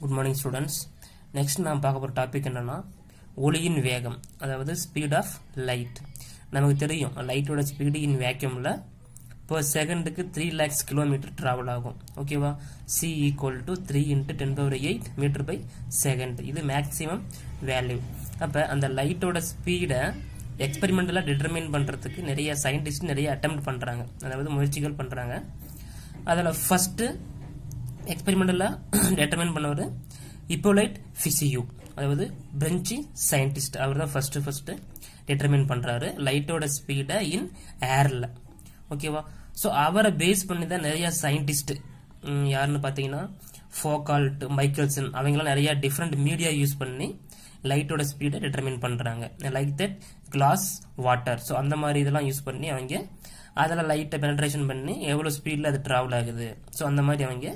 Good morning students. Next நாம் பார்க்க போற டாபிக் என்னன்னா ஒளியின் வேகம், அதாவது speed of light. நமக்கு தெரியும் லைட்டோட ஸ்பீடு இன் வேக்யூம்ல per செகண்டுக்கு 3 lakhs கிலோமீட்டர் டிராவல் ஆகும். ஓகேவா? c equal to 3 into 10 power 8 metre by second. இது மேக்ஸிமம் வேல்யூ. அப்ப அந்த லைட்டோட ஸ்பீடை எக்ஸ்பெரிமெண்டலா டிட்டர்மைன் பண்றதுக்கு நிறைய சயின்டிஸ்ட் நிறைய அட்டெம்ப்ட் பண்றாங்க, அதாவது முயற்சிகள் பண்றாங்க. அதுல ஃபர்ஸ்ட் எக்ஸ்பெரிமெண்டலா டிட்டர்மைன் பண்ணவர் ஹிப்போலைட் ஃபிசியூ, அதாவது பிரெஞ்சு சயின்டிஸ்ட். அவர் தான் ஃபர்ஸ்ட் டிட்டர்மைன் பண்றாரு லைட்டோட ஸ்பீடை இன் ஏர்ல. ஓகேவா? ஸோ அவரை பேஸ் பண்ணி தான் நிறைய சயின்டிஸ்ட் யாருன்னு பார்த்தீங்கன்னா ஃபோகால்ட், மைக்கேல்சன், அவங்களாம் நிறைய டிஃப்ரெண்ட் மீடியா யூஸ் பண்ணி லைட்டோட ஸ்பீடை டிட்டர்மைன் பண்றாங்க. Like that glass, water. So அந்த மாதிரி இதெல்லாம் யூஸ் பண்ணி அவங்க அதில் லைட்டை பெனட்ரேஷன் பண்ணி எவ்வளோ ஸ்பீடில் அது ட்ராவல் ஆகுது, ஸோ அந்த மாதிரி அவங்க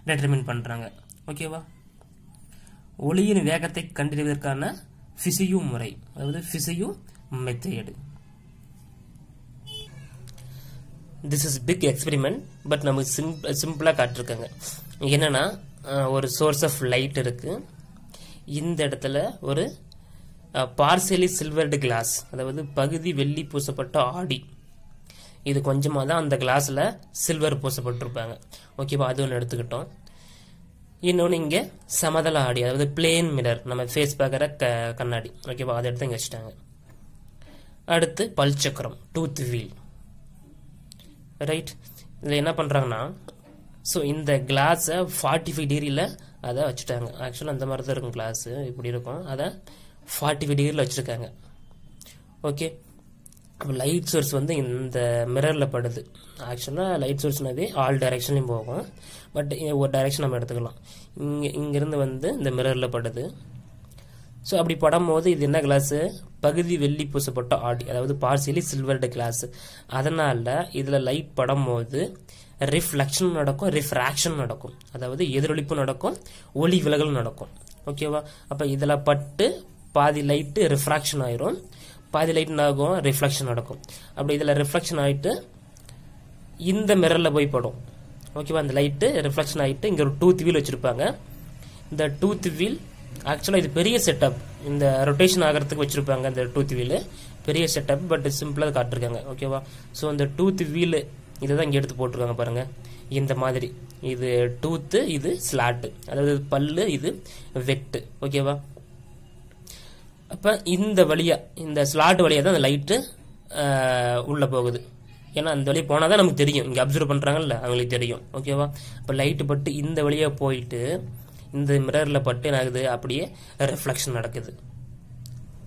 டிட்டர்மைன் பண்றாங்க. ஓகேவா? ஒளியின் வேகத்தை கண்டறிவதற்கான ஃபிசியூ முறை, அதாவது Fizeau method. This is big experiment, but நமக்கு சிம்பிளா காட்டிருக்காங்க. என்னன்னா ஒரு சோர்ஸ் ஆஃப் லைட் இருக்கு, இந்த இடத்துல ஒரு பார்சியலி சில்வர்டு கிளாஸ், அதாவது பகுதி வெள்ளி பூசப்பட்ட ஆடி. இது கொஞ்சமா தான் அந்த கிளாஸ்ல சில்வர் பூசப்பட்டிருப்பாங்க. ஓகேவா? அது ஒன்று எடுத்துக்கிட்டோம். இன்னொன்று இங்கே சமதள ஆடி, அதாவது பிளேன் மிரர், நம்ம ஃபேஸ் பார்க்குற கண்ணாடி. ஓகேவா? அதை எடுத்து இங்கே வச்சுட்டாங்க. அடுத்து பல்சக்கரம், டூத் வீல். ரைட்? இதில் என்ன பண்ணுறாங்கன்னா, ஸோ இந்த கிளாஸை 45 டிகிரியில் அதை வச்சுட்டாங்க. ஆக்சுவலாக அந்த மாதிரி தான் இருக்கும் கிளாஸு, இப்படி இருக்கும். அதை 45 டிகிரியில் வச்சுருக்காங்க. ஓகே, அப்போ லைட் சோர்ஸ் வந்து இந்த மிரரில் படுது. ஆக்சுவலாக லைட் சோர்ஸ்னாவே ஆல் டைரக்ஷன்லையும் போகும், பட் ஒரு டைரக்ஷன் நம்ம எடுத்துக்கலாம். இங்கேருந்து வந்து இந்த மிரரில் படுது. ஸோ அப்படி படும்போது இது என்ன கிளாஸு? பகுதி வெள்ளி பூசப்பட்ட ஆடி, அதாவது பார்சியலி சில்வர்டு கிளாஸ். அதனால இதில் லைட் படும்போது ரிஃப்ளெக்ஷன் நடக்கும், ரிஃப்ராக்ஷன் நடக்கும், அதாவது எதிரொலிப்பு நடக்கும், ஒளி விலகல் நடக்கும். ஓகேவா? அப்போ இதில் பட்டு பாதி லைட்டு ரிஃப்ராக்ஷன் ஆயிரும், பாதி லைட் ஆகும், ரிஃப்ளெக்ஷன் நடக்கும். அப்படி இதில் ரிஃப்ளெக்ஷன் ஆகிட்டு இந்த மிரரில் போய் படும். ஓகேவா? அந்த லைட்டு ரிஃப்ளெக்ஷன் ஆகிட்டு இங்கே ஒரு டூத் வீல் வச்சுருப்பாங்க. இந்த டூத் வீல் ஆக்சுவலாக இது பெரிய செட்டப், இந்த ரொட்டேஷன் ஆகிறதுக்கு வச்சுருப்பாங்க. இந்த டூத் வீல் பெரிய செட்டப், பட் சிம்பிளாக காட்டிருக்காங்க. ஓகேவா? ஸோ இந்த டூத் வீல் இதை தான் இங்கே எடுத்து போட்டிருக்காங்க பாருங்க. இந்த மாதிரி இது டூத்து, இது ஸ்லாட்டு, அதாவது பல்லு, இது வெட்டு. ஓகேவா? அப்போ இந்த வழியா, இந்த ஸ்லாட் வழியாக தான் அந்த லைட்டு உள்ளே போகுது. ஏன்னா அந்த வழியாக போனால் தான் நமக்கு தெரியும், இங்கே அப்சர்வ் பண்ணுறாங்கல்ல அவங்களுக்கு தெரியும். ஓகேவா? இப்போ லைட்டு பட்டு இந்த வழியாக போயிட்டு இந்த மிரரில் பட்டு என்ன ஆகுது? அப்படியே ரிஃப்ளெக்ஷன் நடக்குது.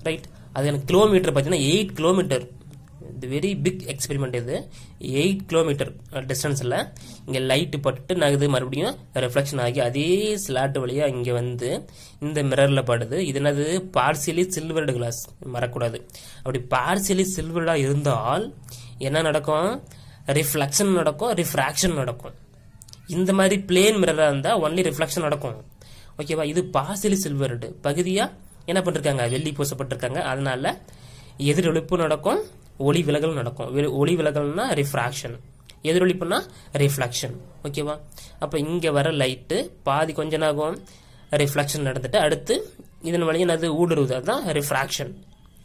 ரைட்? அது எனக்கு கிலோமீட்டர் பார்த்தீங்கன்னா 8 கிலோமீட்டர். இது வெரி பிக் எக்ஸ்பெரிமெண்ட். இது 8 கிலோமீட்டர் டிஸ்டன்ஸில் இங்கே லைட்டு பட்டு நகுது, மறுபடியும் ரிஃப்ளெக்ஷன் ஆகி அதே ஸ்லாட் வழியாக இங்கே வந்து இந்த மிரரில் படுது. இது என்னது? பார்சியலி சில்வர்டு கிளாஸ், மறக்கூடாது. அப்படி பார்சியலி சில்வர்டாக இருந்தால் என்ன நடக்கும்? ரிஃப்ளெக்ஷன் நடக்கும், ரிஃப்ராக்ஷன் நடக்கும். இந்த மாதிரி பிளேன் மிரராக இருந்தால் ஒன்லி ரிஃப்ளெக்ஷன் நடக்கும். ஓகேவா? இது பார்சியலி சில்வர்டு பகுதியாக என்ன பண்ணிருக்காங்க? வெள்ளி பூசப்பட்டிருக்காங்க. அதனால எதிரொலிப்பு நடக்கும், ஒளி விலகல் நடக்கும். ஒளி விலகல்னா ரிஃப்ராக்ஷன், எதிரொலிப்புனா ரிஃப்ளெக்ஷன். ஓகேவா? அப்போ இங்கே வர லைட்டு பாதி கொஞ்ச நாகும் ரிஃப்ளெக்ஷன் நடந்துட்டு அடுத்து இதன் வழியாக என்னது? ஊடுருவுது, அதுதான் ரிஃப்ராக்ஷன்,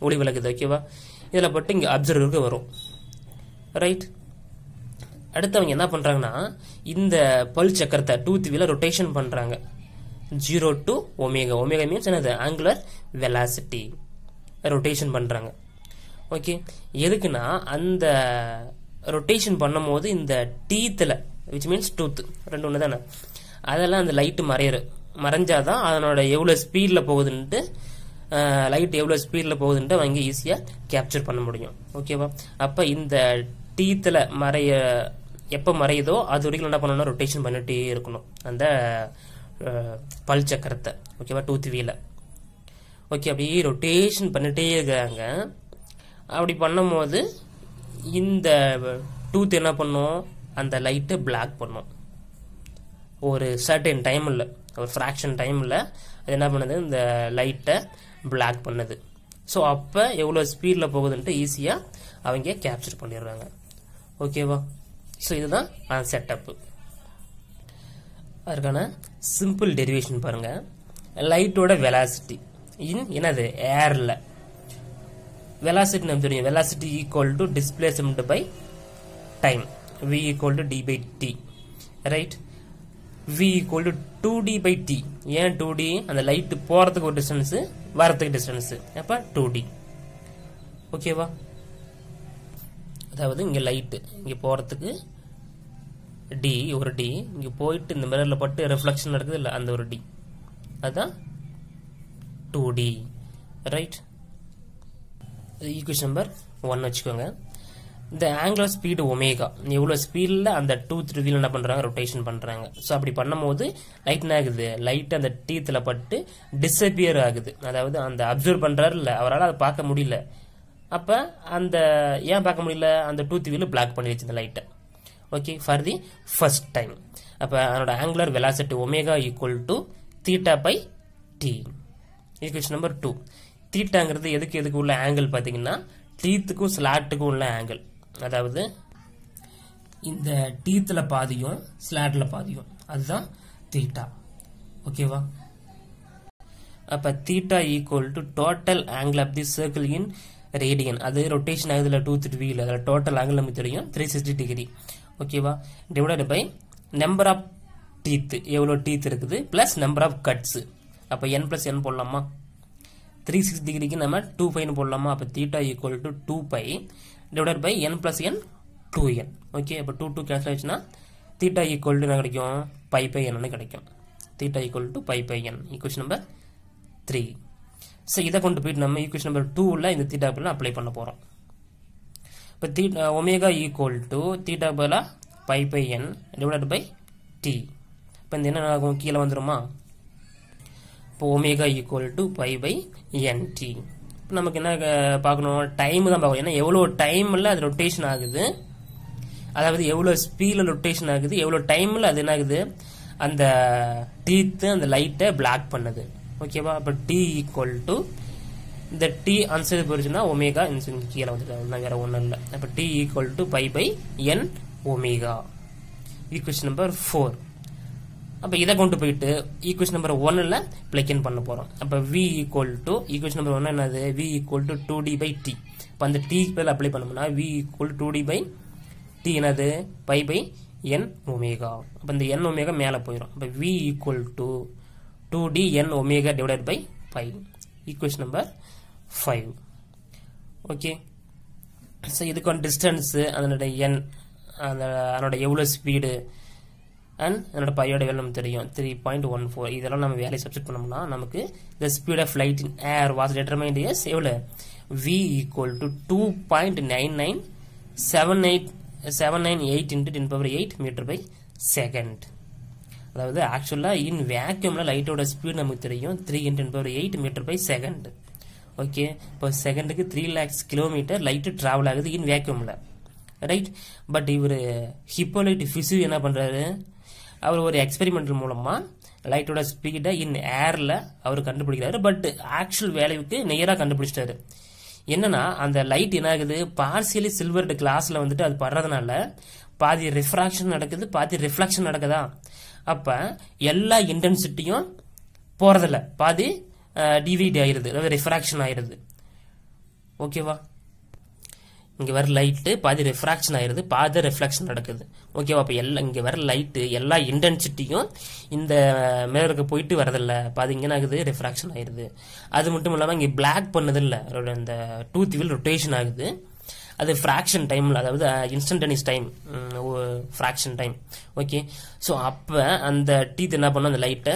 ஒளி விலகுது. ஓகேவா? இதில் பட்டு இங்கே அப்சர்வருக்கு வரும். ரைட்? அடுத்து அவங்க என்ன பண்றாங்கன்னா, இந்த பல் சக்கரத்தை டூத் வீல ரொட்டேஷன் பண்றாங்க 0 to ஒமேகா. ஒமேகா மீன்ஸ் என்னது? Angular velocity. ரொட்டேஷன் பண்றாங்க. ஓகே, எதுக்குன்னா அந்த ரொட்டேஷன் பண்ணும் போது இந்த டீத்தில், விச் மீன்ஸ் டூத், ரெண்டு ஒன்று தானே, அதெல்லாம் அந்த லைட்டு மறைஞ்சாதான் அதனோட எவ்வளோ ஸ்பீடில் போகுதுன்ட்டு, லைட் எவ்வளோ ஸ்பீடில் போகுதுன்ட்டு அவங்க ஈஸியாக கேப்சர் பண்ண முடியும். ஓகேவா? அப்போ இந்த டீத்தில் எப்போ மறையுதோ அது வரைக்கும் என்ன பண்ணணும்னா ரொட்டேஷன் பண்ணிட்டே இருக்கணும் அந்த பல் சக்கரத்தை. ஓகேவா? டூத் வீல. ஓகே, அப்படியே ரொட்டேஷன் பண்ணிட்டே இருக்காங்க. அப்படி பண்ணும்போது இந்த டூத் என்ன பண்ணும்? அந்த லைட்டை பிளாக் பண்ணும். ஒரு சர்டன் டைமில், ஒரு ஃப்ராக்ஷன் டைமில் அது என்ன பண்ணுது? இந்த லைட்டை பிளாக் பண்ணுது. ஸோ அப்போ எவ்வளோ ஸ்பீடில் போகுதுன்ட்டு ஈஸியாக அவங்க கேப்சர் பண்ணிடுறாங்க. ஓகேவா? ஸோ இதுதான் செட்டப்பு. அதற்கான சிம்பிள் டெரிவேஷன் பாருங்க. லைட்டோட வெலாசிட்டி இன் என்னது ஏர்ல வெலாசிட்டி நமக்கு தெரியும். Velocity equal to displacement by time, v equal to d by t, right. v equal to 2d by t. ஏன் 2d? அந்த லைட் போறதுக்கு ஒரு டிஸ்டன்ஸ், வரதுக்கு டிஸ்டன்ஸ், அப்ப 2d. ஓகேவா? அதாவது இங்க லைட் இங்க போறதுக்கு d, ஒரு d, இங்க போயிட்டு இந்த மிரர்ல பட்டு ரிஃப்ளெக்ஷன் நடக்குது இல்ல, அந்த ஒரு d, அதான் 2d, ரைட். ஈக்குவேஷன் நம்பர் 1 வச்சுக்கோங்க. இந்த ஆங்குலர் ஸ்பீடு ஒமேகா எவ்வளவு ஸ்பீட்ல அந்த டூத் வீல் என்ன பண்றாங்க, ரொட்டேஷன் பண்றாங்க. ஸோ அப்படி பண்ணும்போது லைட் என்ன ஆகுது, லைட் அந்த டீத்துல பட்டு டிஸப்பியர் ஆகுது. அதாவது அந்த அப்சர்வ் பண்றாரு இல்ல, அவரால் அதை பார்க்க முடியல. அப்ப அந்த ஏன் பார்க்க முடியல, அந்த டூத் வீல் பிளாக் பண்ணிடுச்சு இந்த லைட்டை. Okay, for the first time. அப்ப அதனோட angular velocity omega equal to theta by T. Equation number 2. தீட்டாங்கிறது எதுக்கு உள்ள ஆங்கிள் பாத்தீங்கன்னா டீத்துக்கும் ஸ்லாட்டுக்கும் உள்ள ஆங்கிள். அதாவது இந்த டீத்துல பாதியும் ஸ்லாட்ல பாதியும், அதுதான் தீட்டா. ஓகேவா? அப்ப theta equal to total angle of the circle in radian. அது ரொட்டேஷன் ஆகுதுல டூத் வீல், அதுல டோட்டல் ஆங்கிள் நமக்கு தெரியும் 360 டிகிரி. ஓகேவா? Divided by number of teeth, எவ்வளவு டீத் இருக்குது, பிளஸ் நம்பர் ஆஃப் கட்ஸ். அப்ப n பிளஸ் n போடலாமா? 360 டிகிரிக்கு நம்ம 2 பை போடலாமா? அப்ப theta equal to 2 pi divided by n plus n 2n. Okay, அப்ப 2 கேன்சல் ஆயிடுச்சுன்னா தீட்டா ஈக்குவல் டு என்ன கிடைக்கும், பை பை n கிடைக்கும். Theta equal to pi by n. Equation number 3. So இதை கொண்டு போயிட்டு நம்ம ஈக்குவேஷன் நம்பர் 2ல இந்த தீட்டா பதிலா அப்ளை பண்ண போறோம். இப்போ theta omega equal to theta பதிலா pi by n divided by t. இப்போ இந்த என்ன ஆகும், கீழே வந்துருமா? இப்போ omega equal to pi pi nt. இப்போ நமக்கு என்ன பார்க்கணும், டைம் தான் பார்க்கணும். ஏன்னா எவ்வளோ டைமில் அது ரொட்டேஷன் ஆகுது, அதாவது எவ்வளோ ஸ்பீடில் ரொட்டேஷன் ஆகுது, எவ்வளோ டைமில் அது என்ன ஆகுது, அந்த டீத்து அந்த லைட்டை பிளாக் பண்ணுது. ஓகேவா? அப்போ t ஈக்குவல் டு இந்த t ஆன்சர் போயிடுச்சுன்னா ஒமேகா கீழே வந்துட்டு வேற ஒன்றும் இல்லை. அப்போ t equal to pi by n omega. Equation number 4. அப்ப இதை கொண்டு போயிட்டு ஈக்குவேஷன் நம்பர் 1ல பிளக் இன் பண்ண போறோம். அப்ப v equal to equation number 1 என்னது, v equal to 2d by t. அப்ப அந்த t பேர்ல அப்ளை பண்ணோம்னா v equal to 2d by t என்னது, பை பை n ஒமேகா. அப்ப இந்த n ஒமேகா மேல போயிடும். அப்ப v equal to 2d n omega divided by pi. Equation number 5. Okay, so இதுக்கான டிஸ்டன்ஸ், அதனோட n, அதனோட எவ்வளவு ஸ்பீடு அண்ட் அதனோட பையோட வேலை நமக்கு தெரியும் 3.14. இதெல்லாம் நம்ம வேலையை சப்ஸ்டிட் பண்ணோம்னா நமக்கு the speed of light in air was determined as எவ்வளவு, v equal to 2.9978 into 10 power 8 meter by second. அதாவது ஆக்சுவலா இன் வேக்யூம்ல லைட்டோட ஸ்பீட் நமக்கு தெரியும் 3 into 10 power 8 meter by second. Okay, இப்போ செகண்டுக்கு 3 lakhs கிலோமீட்டர் லைட் டிராவல் ஆகுது இன் வேக்யூம்ல, ரைட். பட் இவர் ஹிப்போலைட் ஃபிசியூ என்ன பண்றாரு, அவர் ஒரு எக்ஸ்பெரிமெண்டல் மூலமா லைட்டோட ஸ்பீடை இன் ஏர்ல அவர் கண்டுபிடிக்கிறாரு. பட் ஆக்சுவல் வேல்யூக்கு நேரா கண்டுபிடிச்சிட்டாரு. என்னன்னா அந்த லைட் என்ன ஆகுது, பார்சியலி சில்வர்டு கிளாஸ்ல வந்துட்டு அது படுறதுனால பாதி ரிஃப்ராக்ஷன் நடக்குது, பாதி ரிஃப்ளெக்ஷன் நடக்குதா. அப்ப எல்லா இன்டென்சிட்டியும் போறதில்ல, பாதி டிவைட் ஆயிருது, அதாவது ரிஃப்ராக்ஷன் ஆயிருது. ஓகேவா? இங்க வர லைட் பாதி ரிஃப்ராக்ஷன் ஆயிருது, பாதி ரிஃப்ளெக்ஷன் நடக்குது. ஓகேவா? அப்ப இங்க வர லைட் எல்லா இன்டென்சிட்டியும் இந்த மிரருக்கு போயிட்டு வரதில்ல, பாதி இங்க ஆகுது, ரிஃப்ராக்ஷன் ஆயிருது. அது மட்டும் இல்லாம இங்க பிளாக் பண்ணது இல்ல, இந்த டூத் வீல் ரொட்டேஷன் ஆகுது. அது ஃபிராக்ஷன் டைம்ல, அதாவது instantaneous time, fraction time. Okay, so அப்ப அந்த டீத் என்ன பண்ணும், அந்த லைட்டை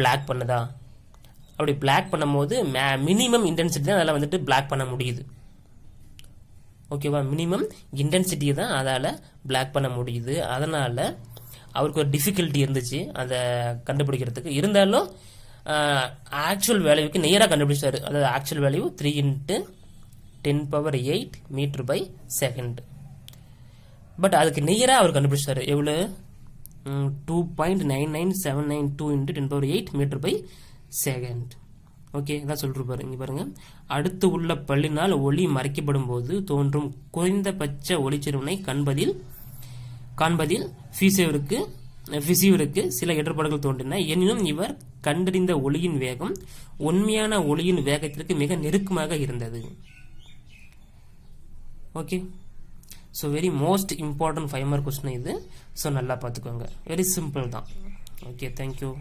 பிளாக் பண்ணுதா. அப்படி பிளாக் பண்ணும் போது மினிமம் இன்டென்சிட்டி தான் அதெல்லாம் வந்துட்டு பிளாக் பண்ண முடியுது. ஓகேவா? மினிமம் இன்டென்சிட்டியை தான் அதால பிளாக் பண்ண முடியுது. அதனால அவருக்கு ஒரு டிஃபிகல்ட்டி இருந்துச்சு அதை கண்டுபிடிக்கிறதுக்கு. இருந்தாலும் ஆக்சுவல் வேல்யூக்கு நேராக கண்டுபிடிச்சாரு. அதாவது actual value 3 into 10 power 8 metre by second. But அதுக்கு நேராக அவர் கண்டுபிடிச்சாரு. எவ்வளவு, 2.99792 into 10 power 8 metre by second. Okay, இதான் சொல்லிருப்பாரு. இங்க பாருங்க, அடுத்து உள்ள பல்லினால் ஒளி மறைக்கப்படும் போது தோன்றும் குறைந்தபட்ச ஒளிச்செறிவினை காண்பதில் ஃபீசேவருக்கு விசிவருக்கு சில இடர்பாடுகள் தோன்றின. எனினும் இவர் கண்டறிந்த ஒளியின் வேகம் உண்மையான ஒளியின் வேகத்திற்கு மிக நெருக்கமாக இருந்தது. Okay, so very most important 5 mark question இது. ஸோ நல்லா பார்த்துக்கோங்க, வெரி சிம்பிள் தான். Okay, thank you.